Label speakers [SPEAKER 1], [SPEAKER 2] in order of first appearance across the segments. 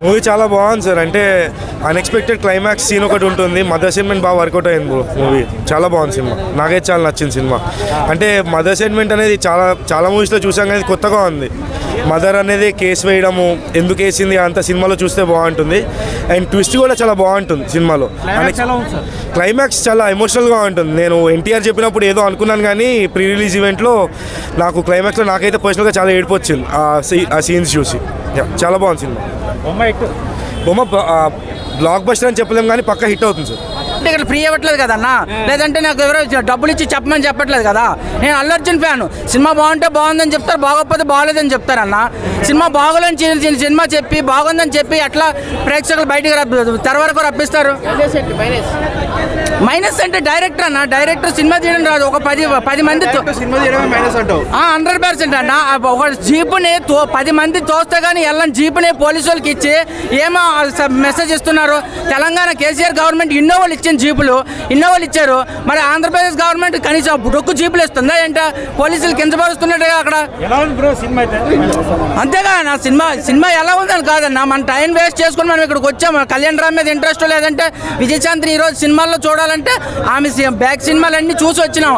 [SPEAKER 1] Movie చాలా బాగుంది sir. అంటే అన్ఎక్స్పెక్టెడ్ క్లైమాక్స్ సీన్ ఒకటి ఉంటుంది. మదర్ సెంటిమెంట్ బాగా వర్కౌట్ అయింది బ్రో. మూవీ చాలా బాగుంది సినిమా. నాకైతే చాలా నచ్చింది సినిమా. అంటే మదర్ సెంటిమెంట్ అనేది చాలా మూవీస్లో చూసాం కానీ కొత్తగా ఉంది. మదర్ అనేది కేసు వేయడము, ఎందుకు వేసింది అంత సినిమాలో చూస్తే బాగుంటుంది. అండ్ ట్విస్ట్ కూడా చాలా బాగుంటుంది సినిమాలో. క్లైమాక్స్ చాలా ఎమోషనల్గా ఉంటుంది. నేను ఎన్టీఆర్ చెప్పినప్పుడు ఏదో అనుకున్నాను కానీ ప్రీ రిలీజ్ ఈవెంట్లో నాకు క్లైమాక్స్లో నాకైతే పర్సనల్గా చాలా ఏడుపు వచ్చింది ఆ సీన్స్ చూసి. చాలా బాగుంది సినిమా. బొమ్మ బ్లాక్ బస్టర్ అని చెప్పలేము కానీ పక్కా హిట్ అవుతుంది సార్.
[SPEAKER 2] అంటే ఇక్కడ ఫ్రీ ఇవ్వట్లేదు కదన్నా, లేదంటే నాకు ఎవరో డబ్బులు ఇచ్చి చెప్పమని చెప్పట్లేదు కదా. నేను అల్లు అర్జున్ ఫ్యాన్. సినిమా బాగుంటే బాగుందని చెప్తారు, బాగోకపోతే బాగోలేదని చెప్తారన్న. సినిమా బాగోలేని సినిమా చెప్పి బాగుందని చెప్పి అట్లా ప్రేక్షకులు బయటకు తెర వరకు రప్పిస్తారు. మైనస్ అంటే డైరెక్టర్ అన్న. డైరెక్టర్ సినిమా తీయడం రాదు. ఒక 10 మంది 100% అన్న. ఒక జీపుని 10 మంది తోస్తే కానీ వెళ్ళని జీపుని పోలీసు వాళ్ళకి ఇచ్చి ఏమో మెసేజ్ ఇస్తున్నారు. తెలంగాణ కేసీఆర్ గవర్నమెంట్ ఇన్నోవాలు ఇచ్చిన జీపులు ఇచ్చారు. మరి ఆంధ్రప్రదేశ్ గవర్నమెంట్ కనీసం డొక్కు జీపులు ఇస్తుందా ఏంటో? పోలీసులు కించపరుస్తున్నట్టుగా అక్కడ. అంతేగా నా సినిమా ఎలా ఉందని కాదన్న. మన టైం వేస్ట్ చేసుకుని మనం ఇక్కడికి వచ్చాము. కళ్యాణ్ రామ్ మీద ఇంట్రెస్ట్ లేదంటే విజయశాంతిని ఈరోజు సినిమాల్లో చూడాలంటే ఆమె బ్యాక్ సినిమాలన్నీ చూసి వచ్చినాం.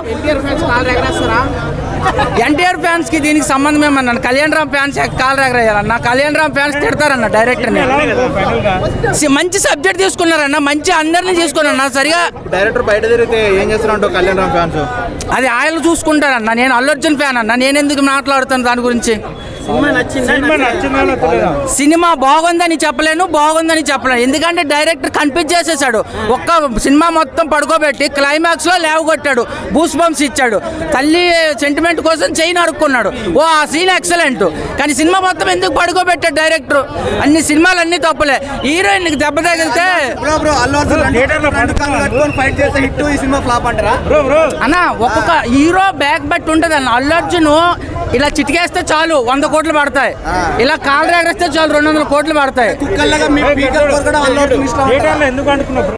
[SPEAKER 2] ఎన్టీఆర్ ఫ్యాన్స్ కి దీనికి సంబంధం ఏమన్నాను. కళ్యాణ్ రామ్ ఫ్యాన్స్ కాల్ ఎగరేయాలన్న. కళ్యాణ్ రామ్ ఫ్యాన్స్ తిడతారన్న డైరెక్టర్ని. మంచి సబ్జెక్ట్ తీసుకున్నారన్న, మంచి అందరినీ తీసుకున్నా. సరిగా
[SPEAKER 3] డైరెక్టర్ బయట తిరిగితే ఏం చేస్తారంటో కళ్యాణ్ రామ్ ఫ్యాన్స్
[SPEAKER 2] అది ఆయన చూసుకుంటారన్న. నేను అల్లు అర్జున్ ఫ్యాన్ అన్న. నేను ఎందుకు మాట్లాడుతాను దాని గురించి? సినిమా బాగుందని చెప్పలేను, ఎందుకంటే డైరెక్టర్ కన్ఫ్యూజ్ చేసేసాడు. ఒక్క సినిమా మొత్తం పడుకోబెట్టి క్లైమాక్స్ లో లేవగొట్టాడు, బూస్ బంప్స్ ఇచ్చాడు, తల్లి సెంటిమెంట్ కోసం చైన్ అడుక్కున్నాడు. ఆ సీన్ ఎక్సలెంట్. కానీ సినిమా మొత్తం ఎందుకు పడుకోబెట్టాడు డైరెక్టర్? అన్ని సినిమాలు అన్ని తప్పులే. హీరోయిన్ కి దెబ్బ తగిలితే అన్న ఒక్కొక్క హీరో బ్యాక్ బెట్ ఉంటది అన్న. అల్లు అర్జున్ ఇలా చిటికేస్తే చాలు 100 కోట్లు పడతాయి. ఇలా కాలు ఎగరేస్తే చాలు 200 కోట్లు పడతాయి.